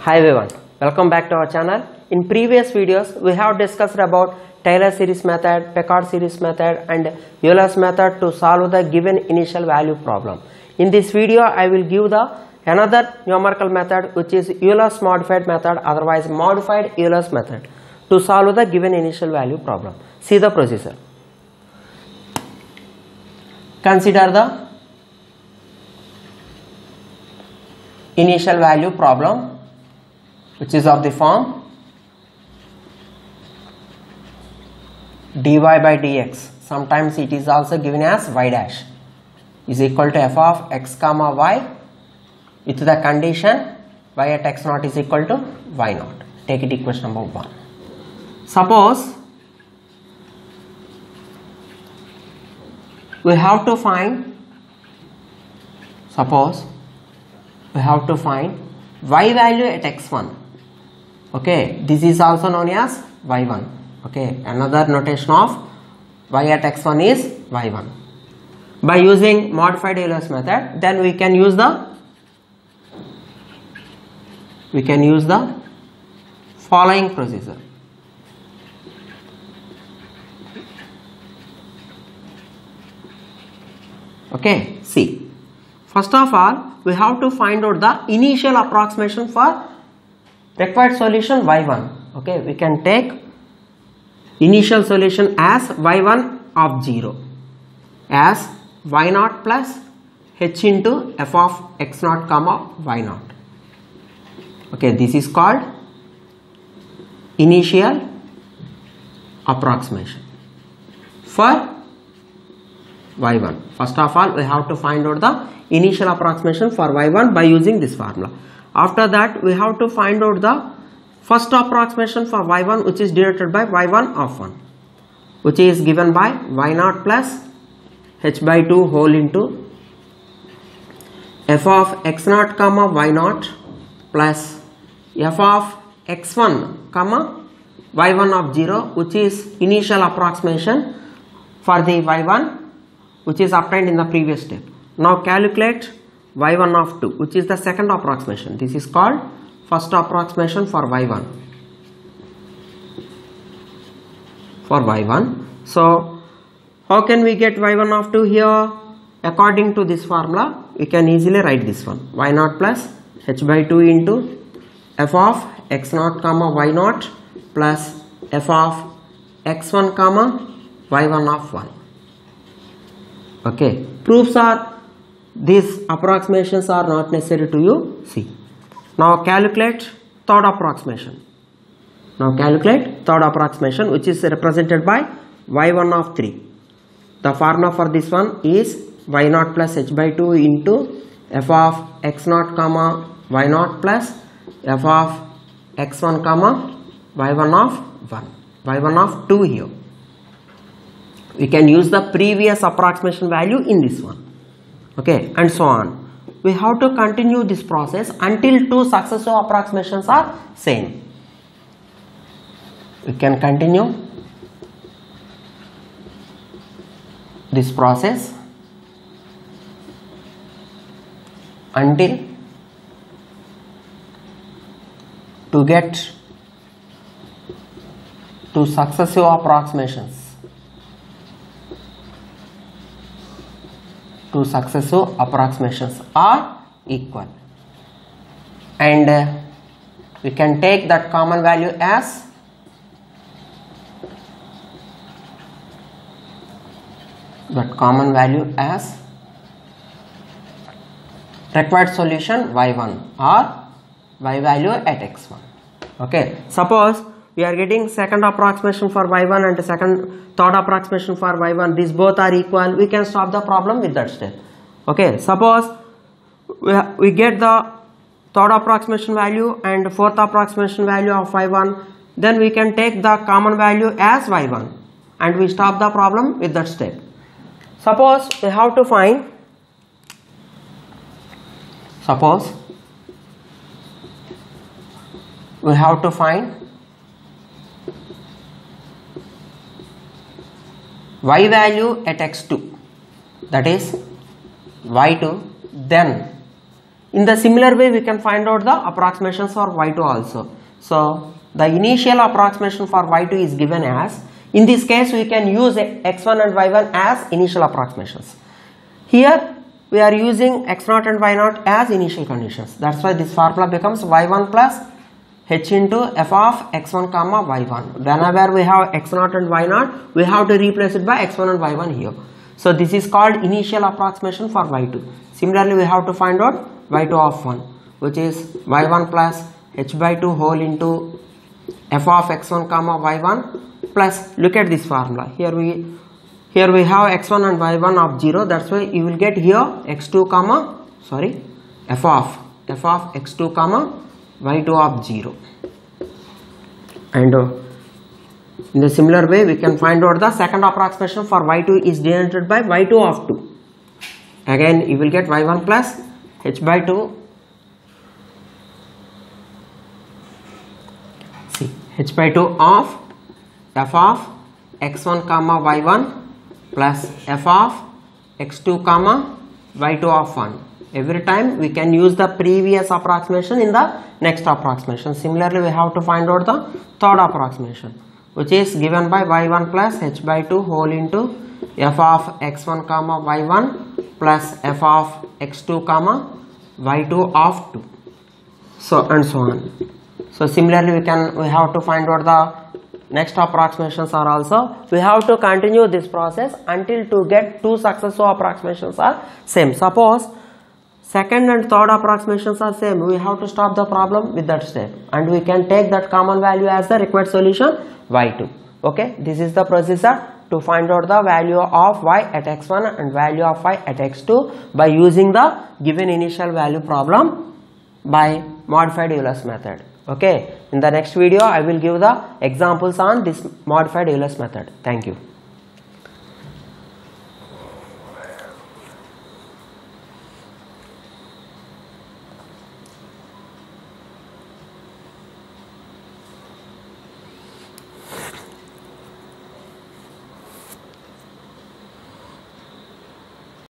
Hi everyone, welcome back to our channel. In previous videos, we have discussed about Taylor series method, Picard series method and Euler's method to solve the given initial value problem. In this video, I will give the another numerical method which is Euler's modified method, otherwise modified Euler's method to solve the given initial value problem. See the procedure. Consider the initial value problem which is of the form dy by dx, sometimes it is also given as y dash, is equal to f of x comma y with the condition y at x naught is equal to y naught. Take it equation number 1. Suppose we have to find y value at x1. Okay, this is also known as y1. Okay, another notation of y at x1 is y1. By using modified Euler's method, then we can use the following procedure. Okay, see, first of all we have to find out the initial approximation for required solution y1. Okay, we can take initial solution as y1 of 0 as y naught plus h into f of x naught comma y naught. Okay, this is called initial approximation for y1. First of all, we have to find out the initial approximation for y1 by using this formula. After that, we have to find out the first approximation for y1 which is denoted by y1 of 1, which is given by y naught plus h by 2 whole into f of x naught comma y naught plus f of x1 comma y1 of 0, which is initial approximation for the y1 which is obtained in the previous step. Now calculate y1 of 2, which is the second approximation. This is called first approximation for y1. So how can we get y1 of 2 here? According to this formula, we can easily write this one, y naught plus h by 2 into f of x naught comma y naught plus f of x1 comma y1 of 1. Okay, proofs are, these approximations are not necessary to you see. Now calculate third approximation. Which is represented by y1 of 3. The formula for this one is y naught plus h by 2 into f of x naught comma y naught plus f of x1 comma y1 of 1. y1 of 2 here. We can use the previous approximation value in this one. Okay, and so on. We have to continue this process until two successive approximations are same. We can continue this process until to get two successive approximations. Two successive approximations are equal, and we can take that common value as required solution y1 or y value at x1. Okay, suppose we are getting second approximation for y1 and third approximation for y1, these both are equal, we can stop the problem with that step. Okay, suppose we get the third approximation value and fourth approximation value of y1, then we can take the common value as y1 and we stop the problem with that step. Suppose we have to find y value at x2, that is y2, then In the similar way, we can find out the approximations for y2 also. So the initial approximation for y2 is given as, in this case we can use x1 and y1 as initial approximations. Here we are using x0 and y0 as initial conditions. That's why this formula becomes y1 plus h into f of x1 comma y1. Whenever we have x0 and y0, we have to replace it by x1 and y1 here. So this is called initial approximation for y2. Similarly, we have to find out y2 of 1, which is y1 plus h by 2 whole into f of x1 comma y1 plus, look at this formula. Here we have x1 and y1 of 0. That's why you will get here x2 comma, sorry, f of x2 comma y2 of 0. And in the similar way, we can find out the second approximation for y2 is denoted by y2 of 2. Again, you will get y1 plus h by 2. See, h by 2 of f of x1 comma y1 plus f of x2 comma y2 of 1. Every time we can use the previous approximation in the next approximation. Similarly, we have to find out the third approximation, which is given by y1 plus h by 2 whole into f of x1 comma y1 plus f of x2 comma y2 of 2. So and so on. So similarly, we have to find out the next approximations are also. We have to continue this process until to get two successive approximations are same. Suppose second and third approximations are same, we have to stop the problem with that step and we can take that common value as the required solution y2. Okay, this is the procedure to find out the value of y at x1 and value of y at x2 by using the given initial value problem by modified Euler's method. Okay, in the next video I will give the examples on this modified Euler's method. Thank you.